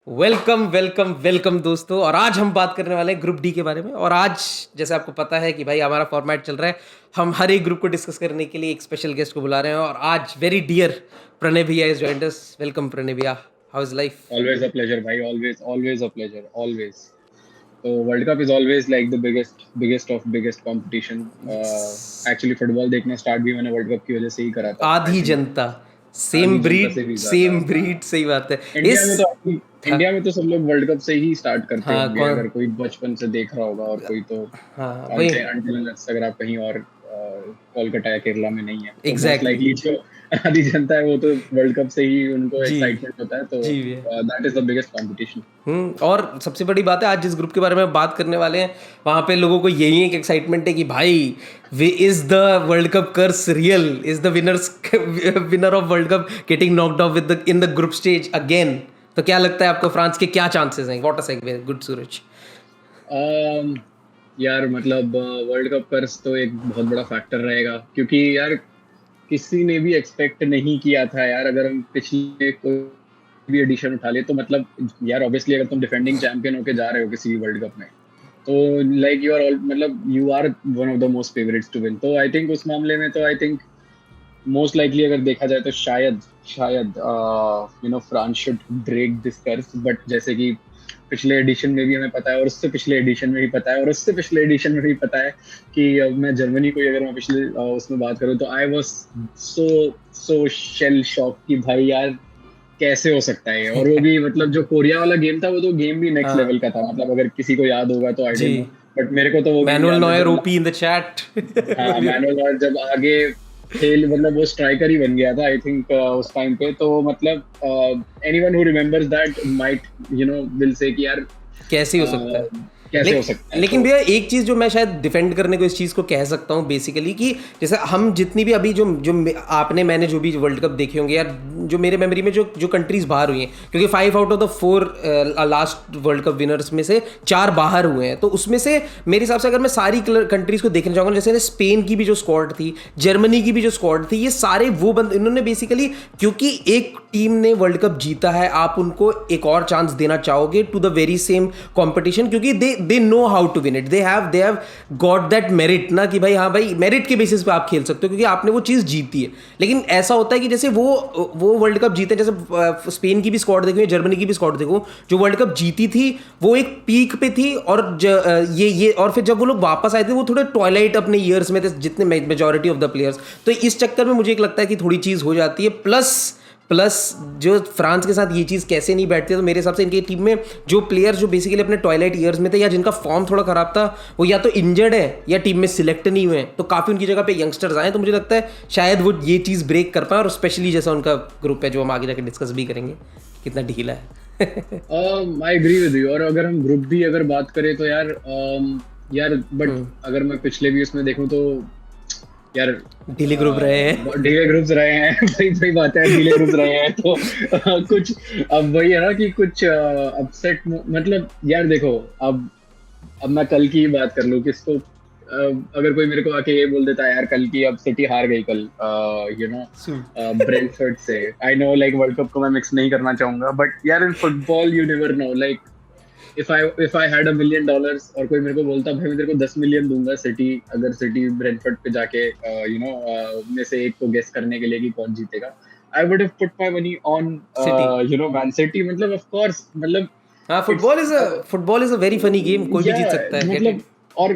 Welcome welcome welcome दोस्तों। और आज हम बात करने वाले हैं ग्रुप डी के बारे में। और आज जैसे आपको पता है कि भाई हमारा फॉर्मेट चल रहा है, हम हर एक ग्रुप को डिस्कस करने के लिए एक स्पेशल गेस्ट को बुला रहे हैं। और आज वेरी डियर प्रणय भैया is joined us. Welcome Pranay भैया, how is life? Always a pleasure, bhai. Always a pleasure. Always. So World Cup is always like the biggest of biggest competition. Actually, football देखना start भी मैंने World Cup की वजह से ही करा था. I आधी think जनता, सेम आधी जनता ब्रीड से भी ज्यादा. सेम ब्रीड, सही बात है। इंडिया इस में तो हाँ इंडिया में तो सब लोग वर्ल्ड कप से ही स्टार्ट करते हाँ होंगे. कौन अगर कोई बचपन से देख रहा होगा और कोई तो हाँ वही अगर आप कहीं और कोलकाता या केरला में नहीं है तो मोस्ट एग्जैक्टली लाइकली जो आधी जनता है वो तो वर्ल्ड कप से ही उनको जी एक्साइटमेंट होता है. तो जी भैया। That is the biggest competition. और सबसे बड़ी बात है, आज जिस ग्रुप के बारे में बात करने वाले हैं वहाँ पे लोगों को यही एक एक्साइटमेंट है कि भाई way is the world Cup curse real, is the winner of World Cup getting knocked off within the group stage again. तो क्या लगता है आपको, फ्रांस के क्या चांसेस हैं? व्हाट अ सेगवे, गुड सूरज। यार मतलब वर्ल्ड कप कर्स तो एक बहुत बड़ा फैक्टर रहेगा क्योंकि यार किसी ने भी एक्सपेक्ट नहीं किया था यार. अगर हम पिछले कोई भी एडिशन उठा ले तो मतलब यार ऑब्वियसली अगर तुम डिफेंडिंग चैंपियन होके जा रहे हो किसी भी वर्ल्ड कप में तो लाइक यू आर ऑल मतलब you are one of the most favourites to win. तो आई थिंक उस मामले में तो आई थिंक मोस्ट लाइकली अगर देखा जाए तो शायद शायद France should break this curse. But जैसे कि पिछले एडिशन में भी हमें पता है और उससे पिछले एडिशन में भी पता है और उससे पिछले एडिशन में भी पता है कि मैं जर्मनी को अगर मैं पिछले उसमें बात करूं तो I was so so shell shock कि भाई यार कैसे हो सकता है. और वो भी मतलब जो कोरिया वाला गेम था वो तो गेम भी नेक्स्ट हाँ लेवल का था. मतलब अगर किसी को याद होगा तो आई जी, डोंट नो बट मेरे को तो वो गेम मैनुअल याद है नॉयर जब ओपी इन द चैट हाँ मैनुअल और जब आगे खेल मतलब वो स्ट्राइकर ही बन गया था आई थिंक उस टाइम पे. तो मतलब anyone who remembers that might will say कि यार कैसे हो सकता है। कैसे हो सकता है. लेकिन तो भैया एक चीज़ जो मैं शायद डिफेंड करने को इस चीज़ को कह सकता हूँ बेसिकली, कि जैसे हम जितनी भी अभी जो जो आपने मैंने जो भी वर्ल्ड कप देखे होंगे यार, जो मेरे मेमोरी में जो जो कंट्रीज बाहर हुई हैं, क्योंकि 5 out of the 4 last world cup winners में से 4 बाहर हुए हैं। तो उसमें से मेरे हिसाब से अगर मैं सारी कंट्रीज को देखना चाहूँगा, जैसे स्पेन की भी जो स्क्वाड थी, जर्मनी की भी जो स्क्वाड थी, ये सारे वो बंद इन्होंने बेसिकली, क्योंकि एक टीम ने वर्ल्ड कप जीता है, आप उनको एक और चांस देना चाहोगे to the very same competition, क्योंकि they know how to win it, they have got that merit ना, कि भाई हाँ भाई मेरिट के बेसिस पे आप खेल सकते हो क्योंकि आपने वो चीज़ जीती है। लेकिन ऐसा होता है कि जैसे वो वर्ल्ड कप जीते, जैसे स्पेन की भी स्क्वाड देखो या जर्मनी की भी स्क्वाड देखो, जो वर्ल्ड कप जीती थी वो एक पीक पे थी, और ये और फिर जब वो लोग वापस आए थे वो थोड़े ट्वाइलाइट अपने ईयर्स में थे, जितने मेजॉरिटी ऑफ द प्लेयर्स। तो इस चक्कर में मुझे एक लगता है कि थोड़ी चीज़ हो जाती है। प्लस जो फ्रांस के साथ ये चीज़ कैसे नहीं बैठती है, तो मेरे हिसाब से इनकी टीम में जो प्लेयर्स जो बेसिकली अपने ट्वाइलाइट ईयर्स में थे या जिनका फॉर्म थोड़ा खराब था, वो या तो इंजर्ड है या टीम में सिलेक्ट नहीं हुए हैं, तो काफ़ी उनकी जगह पे यंगस्टर्स आए। तो मुझे लगता है शायद वो ये चीज़ ब्रेक कर पाए, और स्पेशली जैसा उनका ग्रुप है जो हम आगे जाकर डिस्कस भी करेंगे कितना ढीला है। I agree with you. और अगर हम ग्रुप भी अगर बात करें तो यार बट अगर मैं पिछले भी उसमें देखूं तो यार ढीले ग्रुप रहे हैं। ढीले ग्रुप्स रहे हैं. सही बात है, ढीले ग्रुप्स रहे हैं. तो कुछ अब वही है ना कि कुछ अपसेट मतलब यार देखो अब मैं कल की ही बात कर लूं किसको अगर कोई मेरे को आके ये बोल देता है यार कल की अब सिटी हार गई कल ब्रेंटफोर्ड से. I know like world cup को मैं मिक्स नहीं करना चाहूंगा बट यार in football you never know. Like if I had $1 million और कोई मेरे को बोलता भाई मैं तेरे को 10 मिलियन दूंगा सिटी अगर सिटी ब्रेंटफोर्ड पे जाके में से एक को गेस करने के लिए कि कौन जीतेगा, I would have put my money on Man City. मतलब of course मतलब हाँ, football is a very funny game, कोई भी जीत सकता है मतलब. और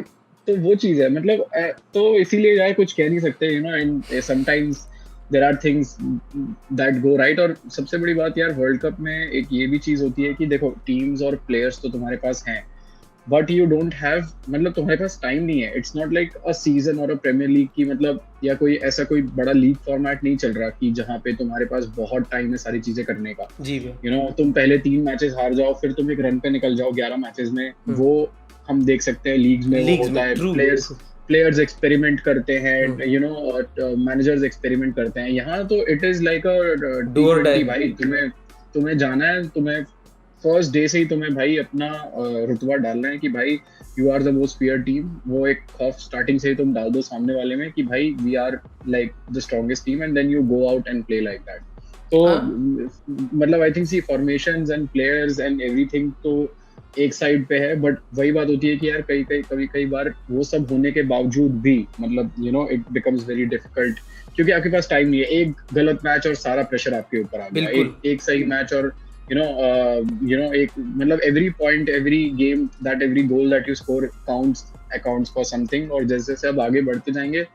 तो वो चीज है मतलब तो इसीलिए यार कुछ कह नहीं सकते and sometimes there are things that go right. और सबसे बड़ी बात यार वर्ल्ड कप में एक ये भी चीज होती है कि देखो टीम्स और प्लेयर्स तो तुम्हारे पास हैं बट यू डोंट हैव मतलब तुम्हारे पास टाइम नहीं है. It's not like a season और अ प्रीमियर लीग की मतलब या कोई ऐसा कोई बड़ा लीग फॉर्मेट नहीं चल रहा कि जहाँ पे तुम्हारे पास बहुत टाइम है सारी चीजें करने का. जी तुम पहले 3 मैचेस हार जाओ फिर तुम एक रन पे निकल जाओ 11 मैचेस में. वो हम देख सकते हैं लीग्स में वो होता है. प्लेयर्स एक्सपेरिमेंट करते हैं मैनेजर्स एक्सपेरिमेंट करते हैं. यहाँ तो it is like a T20 भाई. तुम्हें जाना है, तुम्हें फर्स्ट डे से ही तुम्हें भाई अपना रुतबा डालना है कि भाई you are the most fair team. वो एक खौफ स्टार्टिंग से ही तुम डाल दो सामने वाले में कि भाई we are like the strongest team and then you go out and play like that. तो हाँ मतलब I think see formations and players and everything तो एक साइड पे है, बट वही बात होती है कि यार कई बार वो सब होने के बावजूद भी मतलब इट बिकम्स वेरी डिफिकल्ट, क्योंकि आपके पास टाइम नहीं है। एक गलत मैच और सारा प्रेशर आपके ऊपर आ गया, बिल्कुल। एक सही मैच और एक मतलब every point, every game that, every goal that you score accounts for something. और जैसे जैसे आप आगे बढ़ते जाएंगे,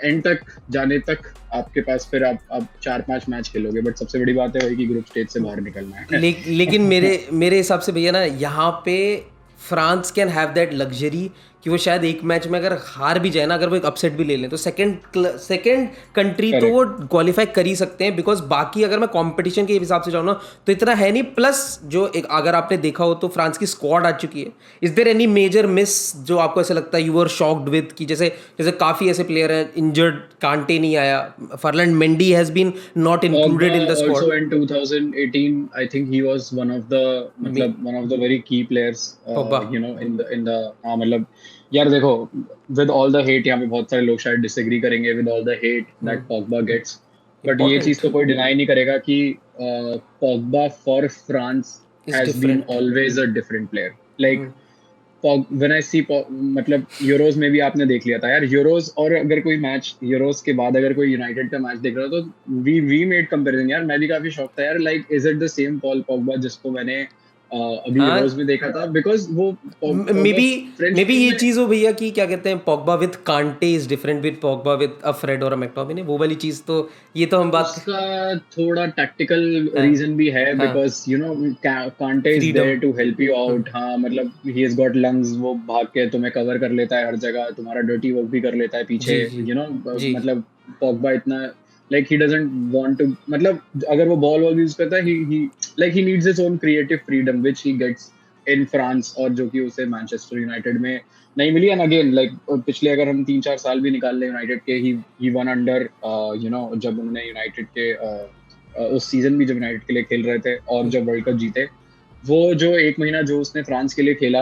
एंड तक जाने तक आपके पास फिर आप 4-5 मैच खेलोगे, बट सबसे बड़ी बात है वही कि ग्रुप स्टेज से बाहर निकलना है। लेकिन मेरे मेरे हिसाब से भैया ना, यहाँ पे France can have that luxury कि वो शायद एक मैच में अगर हार भी जाए ना, अगर वो एक अपसेट भी ले लें, तो सेकंड कंट्री तो वो करेक्ट। क्वालिफाई कर ही सकते हैं। बिकॉज बाकी अगर मैं कंपटीशन के हिसाब से जाऊँ ना, तो इतना है नहीं। प्लस जो एक अगर आपने देखा हो तो फ्रांस की स्क्वाड आ चुकी है। Is there any major miss जो आपको ऐसा लगता है यू आर शॉक्ड विद, कि जैसे जैसे काफ़ी ऐसे प्लेयर हैं इंजर्ड, कांटे नहीं आया, Ferland Mendy has been not Pogba included in the also squad. in 2018, I think he was one of the very key players, Pogba in the हाँ मतलब यार देखो, with all the hate, यहाँ पे बहुत सारे लोग शायद disagree करेंगे, with all the hate that Pogba gets, but ये चीज इम्पॉर्टेंट तो कोई deny नहीं करेगा कि Pogba for France is has been different. always a different player. Like when I see, मतलब यूरोज में भी आपने देख लिया था यार, यूरोज और अगर कोई मैच यूरोज के बाद अगर कोई यूनाइटेड का मैच देख रहा था तो वी मेड कंपैरिजन यार, मैं भी काफी शौक था यार, like is it the same Paul Pogba जिसको मैंने अभी हाँ, यूरोज में देखा था, बिकॉज वो may Pogba be French may be team ये में चीज़ हो भैया कि क्या कहते हैं, Pogba with Kante is different with Pogba with a Fred और अ मैकटोमिने, वो वाली चीज़ तो ये तो हम बात। उसका थोड़ा टैक्टिकल हाँ रीजन भी है, हाँ, because Kante is freedom. There to help you out. हाँ मतलब ही हैज गॉट लंग्स, वो भाग के तुम्हें कवर कर लेता है हर जगह, तुम्हारा डर्टी वर्क भी कर लेता है पीछे, जी जी जी। मतलब पॉगबा इतना like he doesn't want to, मतलब अगर वो बॉल वॉल यूज करता है, he like he needs his own creative freedom which he gets in France, और जो कि उसे मैनचेस्टर यूनाइटेड में नहीं मिली। एंड अगेन लाइक पिछले अगर हम 3-4 साल भी निकाल लें यूनाइटेड के, ही वन अंडर जब उन्होंने यूनाइटेड के उस सीजन भी जब यूनाइटेड के लिए खेल रहे थे और जब वर्ल्ड कप जीते, वो जो एक महीना जो उसने फ्रांस के लिए खेला,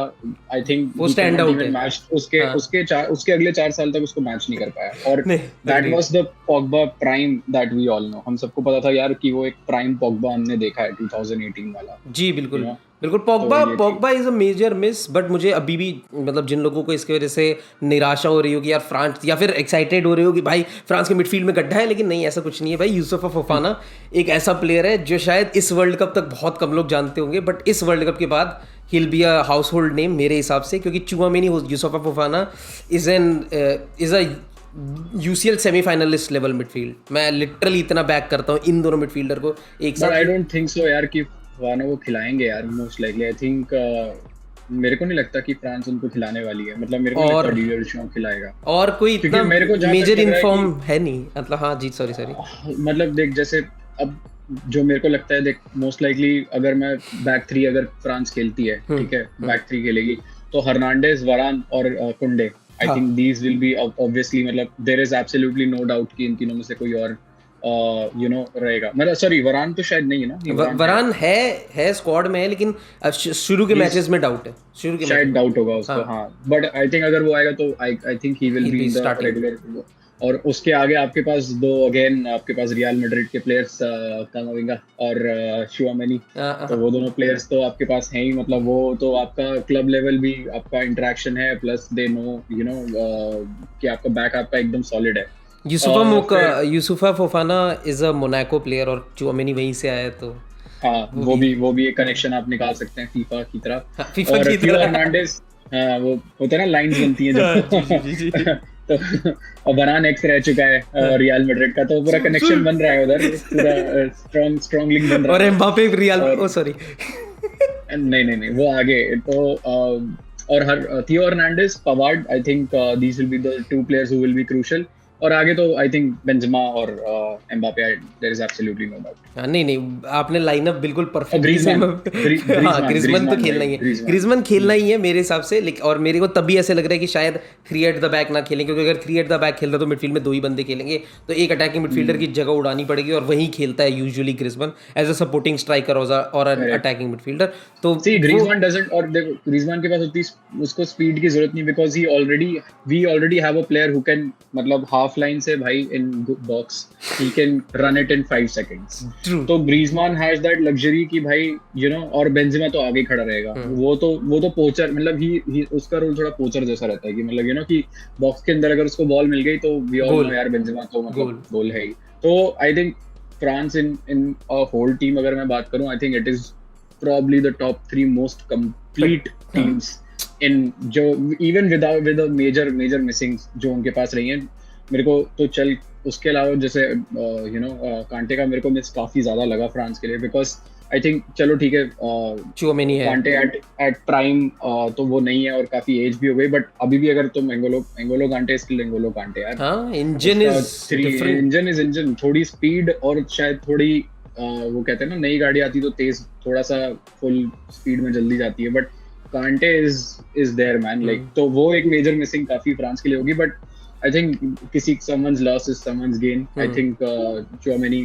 आई थिंक वो he can stand not out even है। मैच उसके हाँ उसके चार उसके अगले 4 साल तक उसको मैच नहीं कर पाया। और नहीं, that agreed. Was the Pogba prime that we all know, हम सबको पता था यार कि वो एक प्राइम पॉगबा हमने देखा है 2018 वाला, जी बिल्कुल। You know. बिल्कुल, तो पॉगबा ये थी। Pogba is a major miss. But मुझे अभी भी मतलब जिन लोगों को इसकी वजह से निराशा हो रही होगी यार फ्रांस, या फिर एक्साइटेड हो रही होगी भाई फ्रांस के मिडफील्ड में गड्ढा है, लेकिन नहीं, ऐसा कुछ नहीं है भाई। यूसुफ फोफाना एक ऐसा प्लेयर है जो शायद इस वर्ल्ड कप तक बहुत कम लोग जानते होंगे, बट इस वर्ल्ड कप के बाद हिल be a house hold name मेरे हिसाब से, क्योंकि Tchouameni Yusuf Fofana is a UCL semifinalist level midfield. मैं लिटरली इतना बैक करता हूँ इन दोनों मिडफील्डर को एक बट साथ। आई डोंट थिंक सो यार कि वानो वो खिलाएंगे यार, मोस्ट लाइकली आई थिंक मेरे को नहीं लगता कि फ्रांस उनको खिलाने वाली है, मतलब मेरे को नहीं लगता और डिडियर देशॉम्स खिलाएगा, और कोई क्योंकि इतना मेरे को जहां तक मेजर लग रहा है कि इन्फॉर्म है नहीं, मतलब हाँ जी, सॉरी सॉरी। मतलब देख, जैसे अब जो मेरे को लगता है, देख मोस्ट लाइकली अगर मैं बैक थ्री अगर फ्रांस खेलती है, ठीक है, बैक थ्री खेलेगी तो हर्नांडेज, वरान और कुंडे, आई हाँ, think these will be obviously, मतलब there is absolutely no doubt कि इन तीनों में से कोई और रहेगा। मतलब सॉरी, वरान तो शायद नहीं है ना, ये वरान है, वरान है स्क्वाड में है, लेकिन शुरू के He's- मैचेस में डाउट है, शुरू के मैचेस शायद में। डाउट होगा उसको, हाँ, हाँ, बट आई थिंक अगर वो आएगा तो I think he will he'll be be in the starting। Regular. और उसके आगे आपके पास दो, अगेन आपके पास रियल मैड्रिड के प्लेयर्स, कामाविंगा और शुआमेनी, तो वो दोनों प्लेयर्स तो आपके पास हैं ही, मतलब वो तो आपका क्लब लेवल भी आपका इंटरेक्शन है, प्लस दे नो कि आपका बैक आपका एकदम सॉलिड है। फिर Youssouf Fofana is a Monaco player और चुआमेनी वहीं से आया है, तो हाँ, वो भी है। वो भी एक कनेक्शन आप निकाल सकते हैं फीफा की हाँ, तरह। फीफा और की थियो तरह। हर्नांडेज, हाँ वो होता है ना, लाइंस बनती हैं हाँ, जी जी जब जी जी। तो और वरान एक्स रह चुका है हाँ। रियल मैड्रिड का, तो पूरा कनेक्शन बन रहा है उधर, पूरा स्ट्रॉन्ग लिंक बन रहा और है। एम्बापे रियल, और ओ सॉरी। नहीं नहीं नहीं, वो आगे तो और हर Theo Hernandez, Pavard, I think these will be the two players who will be crucial. और आगे तो आई थिंक बेंजेमा और Mbappe, there is absolutely no doubt. हाँ, नहीं नहीं, आपने लाइनअप बिल्कुल और परफेक्टली से ग्रीजमान, हाँ, ग्रिजमान तो भाई, खेलना ही है, ग्रीजमान। ग्रिजमान खेलना ही है मेरे हिसाब से। लेकिन और मेरे को तभी ऐसे लग रहा है कि शायद थ्री एट द बैक ना खेलें, क्योंकि अगर थ्री एट द बैक खेलता तो मिडफील्ड में दो ही बंदे खेलेंगे, तो एक अटैकिंग मिडफील्डर की जगह उड़ानी पड़ेगी, और वहीं खेलता है usually Griezmann as a supporting striker और करेक्ट। Attacking midfielder. तो सी वो ग्रीजमान डजंट, और देखो ग्रीजमान के पास उतनी उसको स्पीड की जरूरत नहीं, because he already we already have a player who can मतलब हाफ हाफ लाइन से भाई in box he can run it in 5 seconds. True. तो ग्रीजमान हैज दैट लग्जरी कि भाई और बेंजेमा तो आगे खड़ा रहेगा. वो तो पोचर, मतलब ही उसका रोल थोड़ा पोचर जैसा रहता है कि मतलब कि बॉक्स के अंदर अगर उसको बॉल मिल गई तो वी ऑल नो यार बेंजेमा तो मतलब गोल है ही. तो I think France in a whole team अगर मैं बात करूं, I think it is probably the top 3 most complete teams in जो even with a major missing जो उनके पास रही हैं. मेरे को तो चल उसके अलावा जैसे कांटे का मेरे को मिस काफी ज्यादा लगा फ्रांस के लिए, बिकॉज आई थिंक चलो ठीक है चुआमेनी है कांटे एट प्राइम तो वो नहीं है और काफी एज भी हो गई, बट अभी भी अगर तुम एंगोलो कांटे स्टिल एंगोलो कांटे यार. हाँ, इंजन इज थोड़ी स्पीड और शायद थोड़ी वो कहते हैं ना नई गाड़ी आती तो तेज थोड़ा सा फुल स्पीड में जल्दी जाती है, बट कांटे इज देयर मैन. लाइक तो वो एक मेजर मिसिंग काफी फ्रांस के लिए होगी, बट आई थिंक किसी someone's loss is someone's gain. I think Chouameni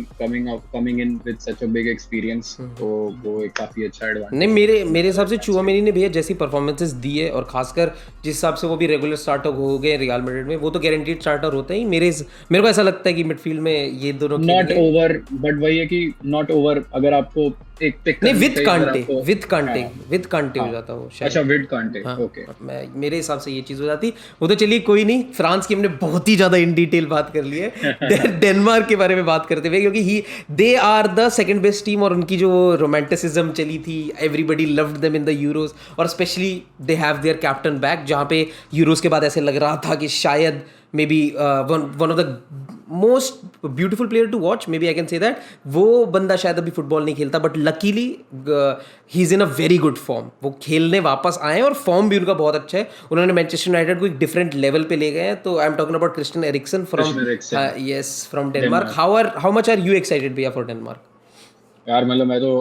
coming in with such a big experience, तो वो एक काफी अच्छा एडवांटेज. नहीं, मेरे हिसाब से चुआमेनी ने भैया जैसी परफॉर्मेंसेस दी है और खासकर जिस हिसाब से वो भी रेगुलर स्टार्टर हो गए रियल मैड्रिड में, वो तो गारंटीड स्टार्टर होता ही. मेरे को ऐसा लगता है कि मिडफील्ड में ये दोनों नॉट ओवर, बट वही है कि नॉट ओवर अगर आपको एक पिक नहीं विद कांटे हो जाता वो शायद. अच्छा विद कांटे, ओके. मेरे हिसाब से ये चीज हो जाती. वो तो चलिए कोई नहीं, फ्रांस की हमने बहुत ही ज्यादा इन डिटेल बात कर ली है. डेनमार्क के बारे में बात करते हुए, क्योंकि they are the second best team और उनकी जो रोमांटिसिज्म चली थी, everybody loved them in the Euros, और especially they have their captain back, जहाँ पे यूरोज के बाद ऐसे लग रहा था कि शायद maybe one of the most beautiful player to watch, maybe I can say that. वो बंदा शायद अभी फुटबॉल नहीं खेलता, but luckily he is in a very good form. वो खेलने वापस आए और फॉर्म भी उनका बहुत अच्छा है. उन्होंने मैनचेस्टर यूनाइटेड को एक डिफरेंट लेवल पे ले गए हैं. तो I am talking about Christian Eriksen from Denmark. How much are you excited भैया फॉर डेनमार्क? यार मतलब मैं तो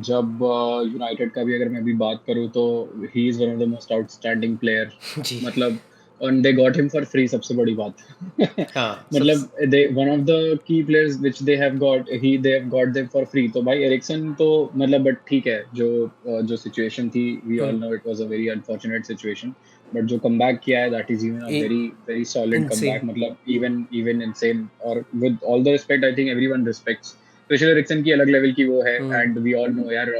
जब यूनाइटेड का भी अगर मैं भी बात करूँ तो he is one of the most outstanding player. मतलब and they got him for free, सबसे बड़ी बात. मतलब one of the key players which they have got them for free. तो भाई एरिक्सन तो मतलब बट ठीक है, जो सिचुएशन थी we all know it was a very unfortunate situation, but जो comeback किया है that is even a very solid comeback. मतलब even insane. और with all the respect I think everyone respects, specially Eriksen की अलग level की वो है. and we all know यार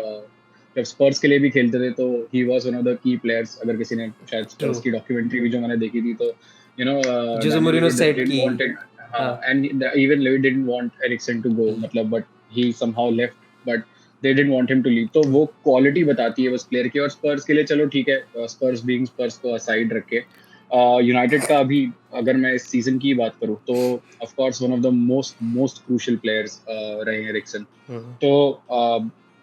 जब स्पर्स के लिए भी खेलते थे तो ही was one of the key players. अगर किसी ने शायद स्पर्स की डॉक्यूमेंट्री भी जो मैंने देखी थी तो जोसे मोरिनो सेड की and even Levy didn't want Eriksen to go, मतलब but he somehow left, but they didn't want him to leave. तो वो क्वालिटी बताती है बस प्लेयर की. और स्पर्स के लिए चलो ठीक है, स्पर्स को असाइड रख के यूनाइटेड का अभी अगर मैं इस सीजन की बात करूं तो of course one of the most crucial players रहे हैं एरिक्सन. तो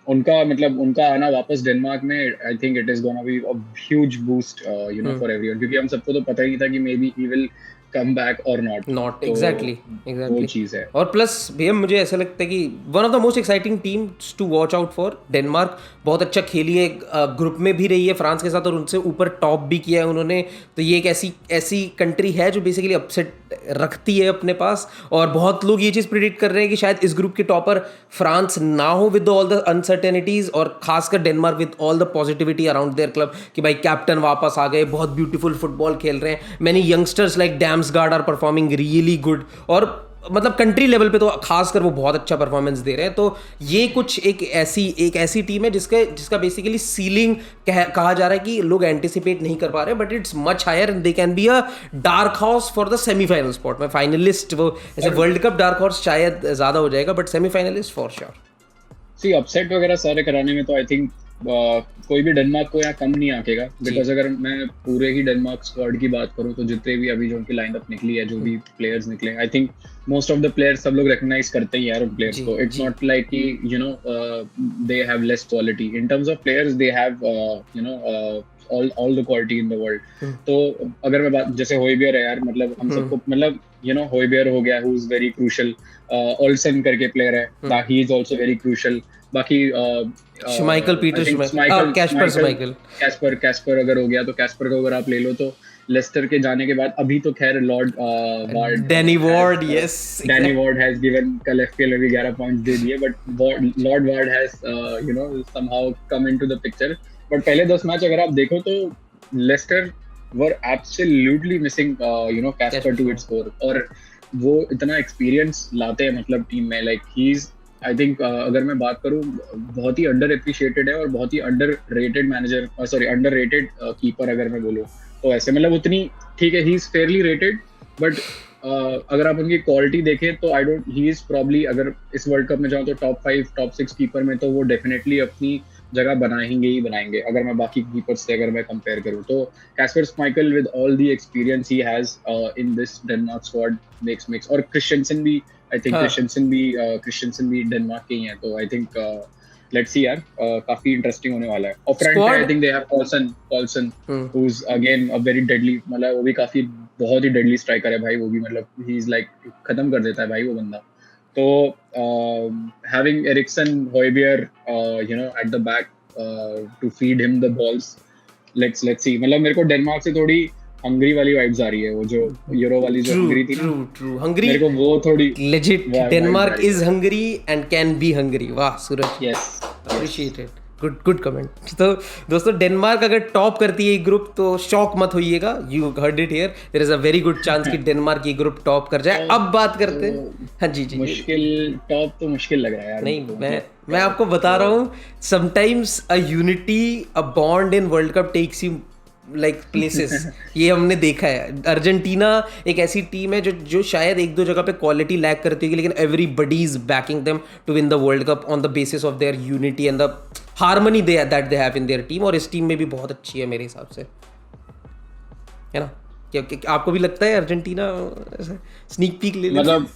उनका आना वापस डेनमार्क में आई think it is gonna be a huge boost for everyone, क्योंकि हम सबको तो पता ही नहीं था कि may be he will come back और नॉट. एग्जैक्टली वो चीज है. और प्लस भैया मुझे ऐसा लगता है कि one of the most exciting teams to watch out for. Denmark बहुत अच्छा खेली है, ग्रुप में भी रही है फ्रांस के साथ और उनसे ऊपर टॉप भी किया है उन्होंने. तो ये एक ऐसी कंट्री है जो बेसिकली अपसेट रखती है अपने पास. और बहुत लोग ये चीज़ प्रिडिक्ट कर रहे हैं कि शायद इस ग्रुप के टॉपर फ्रांस ना हो विद ऑल द अनसर्टेनिटीज, और खासकर Denmark with all the positivity around their club कि भाई कैप्टन वापस आ गए, बहुत ब्यूटीफुल फुटबॉल खेल रहे हैं. Many youngsters like Damsgaard are performing really good, और मतलब कंट्री लेवल पे तो खासकर वो बहुत अच्छा परफॉर्मेंस दे रहे हैं. तो ये कुछ एक ऐसी टीम है जिसका बेसिकली सीलिंग कहा जा रहा है कि लोग एंटिसिपेट नहीं कर पा रहे, but it's much higher and they can be a dark horse for the semifinal spot में. फाइनलिस्ट वो ऐसे वर्ल्ड कप डार्क हॉर्स शायद ज़्यादा हो जाएगा, बट सेमीफाइनलिस्ट फॉर श्योर. सी अपसेट वगैरह सारे कराने में तो आई थिंक कोई भी डेनमार्क को यहाँ कम नहीं आकेगा. बिकॉज अगर मैं पूरे ही डेनमार्क स्क्वाड की बात करूँ तो जितने भी अभी जो उनकी लाइनअप निकली है, जो भी प्लेयर्स निकले, I think most of the players सब लोग रिकॉग्नाइज करते ही यार उन प्लेयर्स को. इट्स नॉट लाइक कि they have less quality in terms of players. They have all the quality in the world. तो अगर मैं बात जैसे होइबियर है यार, मतलब हम सबको मतलब होइबियर हो गया who is very crucial. Olsen करके प्लेयर है, he is also very crucial. बाकी श्माइकल, पीटर श्माइकल, कैस्पर अगर हो गया तो कैस्पर को अगर आप ले लो तो लेस्टर के जाने के बाद अभी तो खैर डैनी वार्ड हैज गिवन कल एफपीएल में 11 पॉइंट्स दे दिए, but Lord Ward has somehow come into the picture. But पहले 10 मैच अगर आप देखो तो Leicester were absolutely missing Kasper to its core, और वो इतना एक्सपीरियंस लाते हैं मतलब टीम में, like he is, I think अगर मैं बात करूं, बहुत ही अंडर एप्रिशिएटेड है और बहुत ही underrated manager, sorry underrated keeper अगर मैं बोलूं तो ऐसे, मतलब उतनी ठीक है, he is fairly rated, but अगर आप उनकी क्वालिटी देखें तो I don't, he is probably, अगर इस वर्ल्ड कप में जाऊं तो टॉप 5 टॉप 6 कीपर में तो वो डेफिनेटली अपनी जगह बनाएंगे ही बनाएंगे, अगर मैं बाकी कीपर्स से अगर मैं कंपेयर करूं तो Kasper Schmeichel with all the experience he has in this Denmark squad makes, और क्रिश्चियनसन भी, आई थिंक क्रिश्चियनसन भी डेनमार्क के ही हैं, तो आई थिंक लेट्स सी यार, काफी इंटरेस्टिंग होने वाला है। और फ्रंट पे I think they have Coulson who is again a very deadly, मतलब वो भी काफी बहुत ही डेडली स्ट्राइकर है भाई, वो भी मतलब ही इज लाइक खत्म कर देता है भाई वो बंदा। तो having Eriksen, Højbjerg, at the back to feed him the balls, let's see, मतलब मेरे को डेनमार्क से थोड़ी हंगरी वाली वाइब्स आ रही है, वो जो यूरो वाली जो हंगरी थी, ट्रू हंगरी, मेरे को वो थोड़ी legit Denmark is Hungary and can be Hungary. वाह सूरज, यस, अप्रिशिएटेड, गुड कमेंट। तो दोस्तों डेनमार्क अगर टॉप करती है ये ग्रुप तो शॉक मत होइएगा, you heard it here, there is a very good chance कि डेनमार्क ये ग्रुप टॉप कर जाए। अब बात करते हैं, हाँ जी, मुश्किल, टॉप तो मुश्किल लग रहा है यार। नहीं, मैं आपको बता रहा हूँ, sometimes a unity, a bond in world cup takes you like places. ये हमने देखा है। अर्जेंटीना एक ऐसी टीम है जो शायद एक दो जगह पे क्वालिटी लैक करती है, लेकिन everybody is backing them to win the world cup on the basis of their unity and the harmony that they have in their team. और इस टीम में भी बहुत अच्छी है मेरे हिसाब से, है ना? क्या आपको भी लगता है अर्जेंटीना स्नीक पीक ले मतलब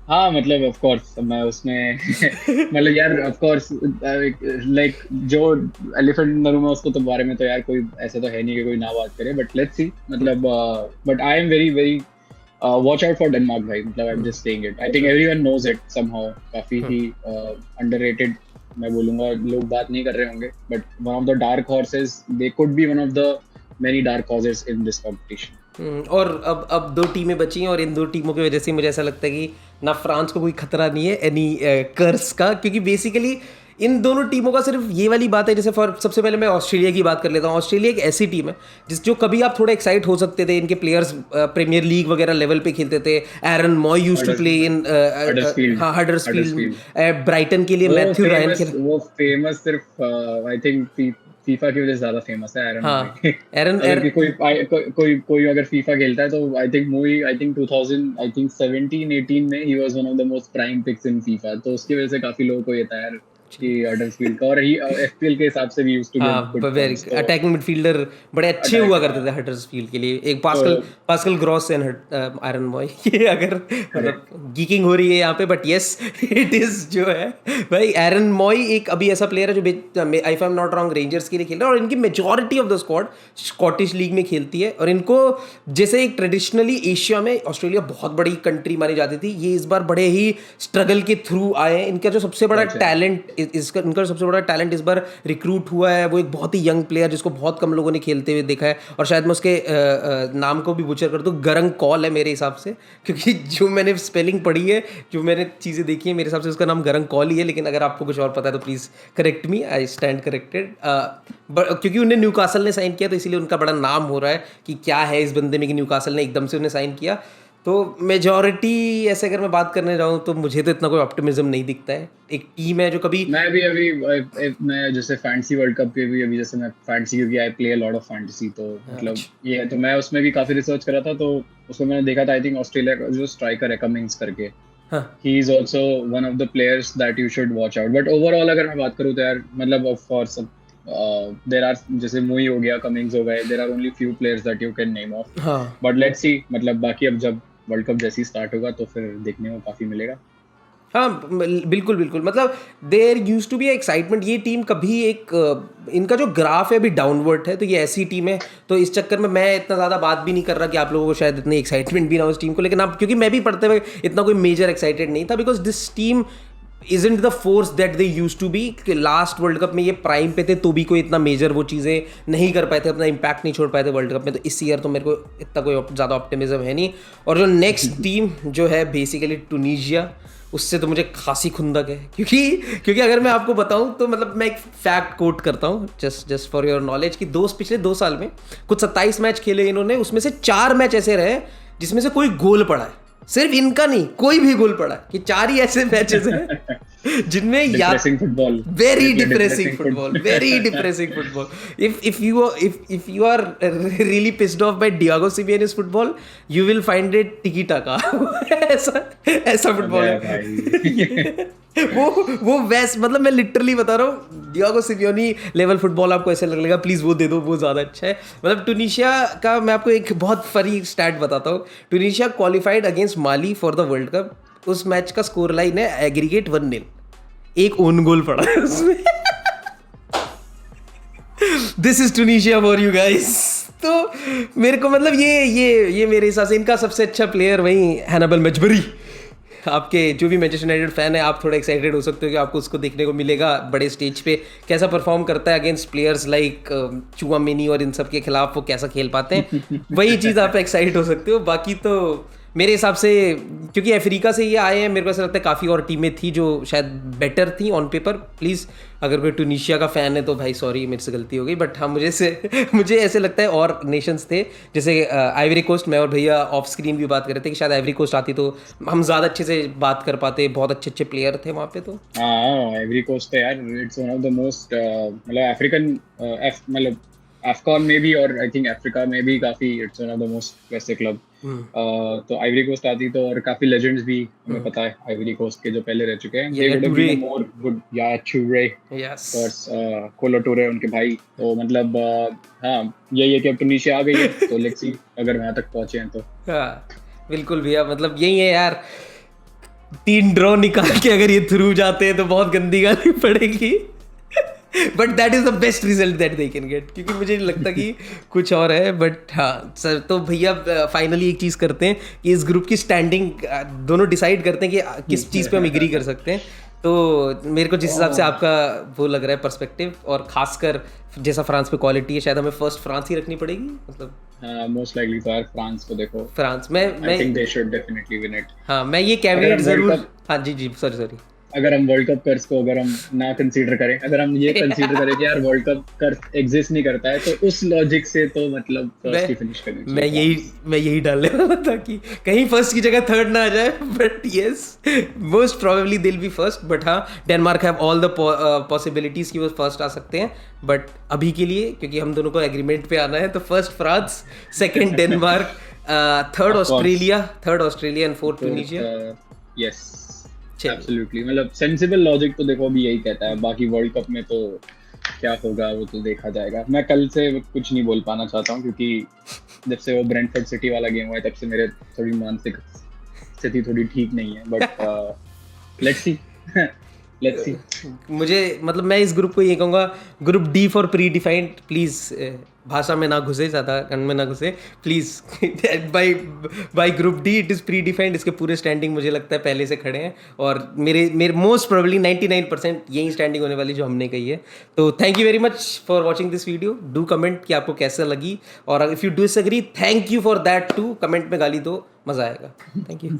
हाँ, मतलब ऑफ कोर्स मैं उसमें मतलब यार ऑफ कोर्स लाइक जो एलिफेंट इन द रूम है उसको तो बारे में तो यार कोई ऐसा तो है नहीं कि कोई ना बात करे, बट लेट्स सी, मतलब but I am very very watch out for Denmark भाई, मतलब I am just saying it, I think everyone knows it somehow, काफी ही अंडररेटेड मैं बोलूंगा, लोग बात नहीं कर रहे होंगे, but one of the dark horses, they could be one of the many dark horses in this competition. और अब दो टीमें बची हैं और इन दो टीमों की वजह से मुझे ऐसा लगता है कि ना फ्रांस को कोई खतरा नहीं है एनी कर्स का, क्योंकि बेसिकली इन दोनों टीमों का सिर्फ ये वाली बात है। जैसे फॉर सबसे पहले मैं ऑस्ट्रेलिया की बात कर लेता हूँ। ऑस्ट्रेलिया एक ऐसी टीम है जो कभी आप थोड़ा एक्साइट हो सकते थे, इनके प्लेयर्स प्रीमियर लीग वगैरह लेवल पे खेलते थे। Aaron Mooy used to play in Huddersfield, Brighton के लिए मैथ्यू रायन खेल, वो फेमस सिर्फ आई थिंक फीफा की वजह से ज्यादा फेमस है एरन। कोई अगर फीफा खेलता है तो आई थिंक 2017-18 में he was one of the most prime picks in FIFA, तो उसकी वजह से काफी लोगों को ये था यार कि हडर्सफील्ड का, और ही एफपीएल के हिसाब से भी used to get very attacking midfielder बड़े अच्छे हुआ करते थे हडर्सफील्ड के लिए। एक Pascal Gross and Aaron Mooy, ये अगर मतलब गीकिंग हो रही है यहाँ पे, बट यस इट इज जो है भाई। एरन मॉय एक अभी ऐसा प्लेयर है जो if I am not wrong rangers के लिए खेल रहा है, और इनकी majority of the squad Scottish league में खेलती है। और इनको जैसे एक ट्रेडिशनली एशिया में ऑस्ट्रेलिया बहुत बड़ी कंट्री मानी जाती थी, ये इस बार बड़े ही स्ट्रगल के थ्रू आए। इनका जो सबसे बड़ा टैलेंट इनका सबसे बड़ा टैलेंट इस बार रिक्रूट हुआ है, वो एक बहुत ही यंग प्लेयर जिसको बहुत कम लोगों ने खेलते हुए देखा है, और शायद मैं उसके नाम को भी बुचर कर दूं, गरंग कॉल है मेरे हिसाब से, क्योंकि जो मैंने स्पेलिंग पढ़ी है, जो मैंने चीज़ें देखी है, मेरे हिसाब से उसका नाम गरंग कॉल ही है। लेकिन अगर आपको कुछ और पता है तो please correct me, I stand corrected. क्योंकि उन्हें न्यूकासल ने साइन किया तो इसीलिए उनका बड़ा नाम हो रहा है कि क्या है इस बंदे में कि न्यूकासल ने एकदम से उन्हें साइन किया। तो मेजॉरिटी ऐसे अगर मैं बात करने जाऊँ तो मुझे तो इतना कोई ऑप्टिमिज्म नहीं दिखता है। एक टीम है जो कभी मैं जैसे फैंटेसी वर्ल्ड कप के भी अभी जैसे मैं फैंटेसी, क्योंकि I play a lot of fantasy, तो मतलब ये है, तो मैं उसमें भी काफी रिसर्च करा था, तो उसमें मैंने देखा था आई थिंक ऑस्ट्रेलिया का जो स्ट्राइकर है कमिंग्स करके, he is also one of the players that you should watch out. But overall अगर मैं बात करूँ तो यार मतलब ऑफ कोर्स देयर आर, जैसे मुई हो गया, कमिंग्स हो गए, there are only few players that you can name of, but let's see, मतलब बाकी अब जब वर्ल्ड कप जैसे ही स्टार्ट होगा तो फिर देखने को काफी मिलेगा। हाँ बिल्कुल, मतलब there used to be excitement. ये टीम कभी इनका जो ग्राफ है अभी डाउनवर्ड है, तो ये ऐसी टीम है, तो इस चक्कर में मैं इतना ज़्यादा बात भी नहीं कर रहा कि आप लोगों को शायद इतनी एक्साइटमेंट भी ना हो उस टीम को। लेकिन आप, क्योंकि मैं भी पढ़ते हुए इतना कोई मेजर एक्साइटेड नहीं था, because this team isn't the force that they used to be। Last world Cup में ये प्राइम पे थे तो भी कोई इतना मेजर वो चीज़ें नहीं कर पाए थे, अपना इम्पैक्ट नहीं छोड़ पाए थे वर्ल्ड कप में। तो इस ईयर तो मेरे को इतना कोई ज़्यादा ऑप्टिमिज्म है नहीं। और जो नेक्स्ट टीम जो है बेसिकली टूनीशिया, उससे तो मुझे खासी खुंदक है, क्योंकि अगर मैं आपको बताऊं तो मतलब मैं एक फैक्ट कोट करता हूं जस्ट फॉर योर नॉलेज कि पिछले 2 साल में कुछ 27 मैच खेले इन्होंने, उसमें से 4 मैच ऐसे रहे जिसमें से कोई गोल पड़ा है। सिर्फ इनका नहीं, कोई भी गोल पड़ा है, कि 4 ही ऐसे मैचेस हैं जिनमें depressing football, very depressing football, very depressing football. if you are really pissed off by Diego Simeone's football, you will find it tiki taka। ऐसा फुटबॉल है वो वैस, मतलब मैं लिटरली बता रहा हूँ, डियागो सिमियोनी लेवल फुटबॉल आपको ऐसे लगेगा, प्लीज़ वो दे दो, वो ज़्यादा अच्छा है। मतलब टूनिशिया का मैं आपको एक बहुत फनी स्टैट बताता हूँ। Tunisia qualified against Mali for the world cup. उस मैच का स्कोर लाइन है एग्रीगेट 1-0, एक ओन गोल पड़ा है उसमें। This is Tunisia for you guys. तो मेरे को मतलब ये मेरे हिसाब से इनका सबसे अच्छा प्लेयर वही हैनाबल मेजबरी। आपके जो भी मैनचेस्टर यूनाइटेड फैन है, आप थोड़ा एक्साइटेड हो सकते हो कि आपको उसको देखने को मिलेगा बड़े स्टेज पे, कैसा परफॉर्म करता है अगेंस्ट प्लेयर्स लाइक चुआमेनी और इन सब के खिलाफ वो कैसा खेल पाते हैं। वही चीज़ आप एक्साइट हो सकते हो। बाकी तो मेरे हिसाब से क्योंकि अफ्रीका से ये आए हैं, मेरे को ऐसा लगता है काफ़ी और टीमें थी जो शायद बेटर थी ऑन पेपर। प्लीज़ अगर कोई टूनिशिया का फ़ैन है तो भाई सॉरी, मेरे से गलती हो गई। बट हाँ, मुझे ऐसे लगता है और नेशंस थे, जैसे आइवरी कोस्ट। मैं और भैया ऑफ स्क्रीन भी बात कर रहे थे कि शायद आइवरी कोस्ट आती तो हम ज़्यादा अच्छे से बात कर पाते, बहुत अच्छे अच्छे प्लेयर थे वहाँ पे। तो हाँ, आइवरी कोस्ट तो यार it's one of the most मतलब अफ्रीकन मतलब अफकॉन में भी और आई थिंक अफ्रीका में भी काफी it's one of the most वैसे क्लब। तो आइवरी कोस्ट आती तो और काफी लेजेंड्स भी हमें पता है आइवरी कोस्ट के जो पहले रह चुके हैं। They would have been more good, या टूरे, यस, और कोलो टूरे उनके भाई। तो मतलब हाँ, यही है कि अब टूनिशिया आ गई है, तो लेट्स सी अगर वहां तक पहुंचे हैं तो। हाँ बिल्कुल भैया, मतलब यही है यार, 3 ड्रॉ निकाल के अगर ये थ्रू जाते हैं तो बहुत गंदी गाली पड़ेगी। But that is the best result that they can get, क्योंकि मुझे नहीं लगता कि कुछ और है। बट हाँ सर, तो भैया फाइनली एक चीज़ करते हैं कि इस ग्रुप की स्टैंडिंग दोनों डिसाइड करते हैं कि किस चीज़ पे हम एग्री कर सकते हैं। तो मेरे को जिस हिसाब से आपका वो लग रहा है पर्सपेक्टिव, और खासकर जैसा फ्रांस पे क्वालिटी है, शायद हमें फर्स्ट फ्रांस ही रखनी पड़ेगी। मतलब मोस्ट लाइकली तो यार फ्रांस को देखो, फ्रांस मैं आई think they should definitely win it. हाँ, मैं ये कैविएट जरूर, हाँ जी सॉरी, अगर हम वर्ल्ड कप कर्स को अगर हम ना कंसीडर करें, अगर हम ये कंसीडर करें कि यार वर्ल्ड कप कर्स एग्जिस्ट नहीं करता है, तो उस लॉजिक से तो मतलब फर्स्ट ही फिनिश करनी चाहिए। मैं यही डालने वाला था कि कहीं फर्स्ट की जगह थर्ड ना आ जाए। बट यस, मोस्ट प्रोबेबली दिल बी फर्स्ट। बट हाँ, Denmark have all the possibilities कि वो फर्स्ट आ सकते हैं। बट अभी के लिए क्योंकि हम दोनों को एग्रीमेंट पे आना है, तो first France, second Denmark, third Australia and fourth Tunisia. Yes absolutely, मतलब सेंसिबल लॉजिक तो देखो अभी यही कहता है। बाकी वर्ल्ड कप में तो क्या होगा वो तो देखा जाएगा। मैं कल से कुछ नहीं बोल पाना चाहता हूँ, क्योंकि जब से वो ब्रेंटफोर्ड सिटी वाला गेम हुआ है तब से मेरे थोड़ी मानसिक स्थिति थोड़ी ठीक नहीं है। बट लेट्स सी मुझे मतलब मैं इस ग्रुप को ये कहूँगा, group D for pre defined. Please भाषा में ना घुसे, ज़्यादा कण में ना घुसे please. Bye group D it is pre defined. इसके पूरे स्टैंडिंग मुझे लगता है पहले से खड़े हैं, और मेरे मोस्ट प्रोबेबली 99% यही स्टैंडिंग होने वाली जो हमने कही है। तो thank you very much for watching this video. Do comment कि आपको कैसा लगी, और if you disagree, thank you for that too. Comment में गाली दो, मज़ा आएगा। Thank you.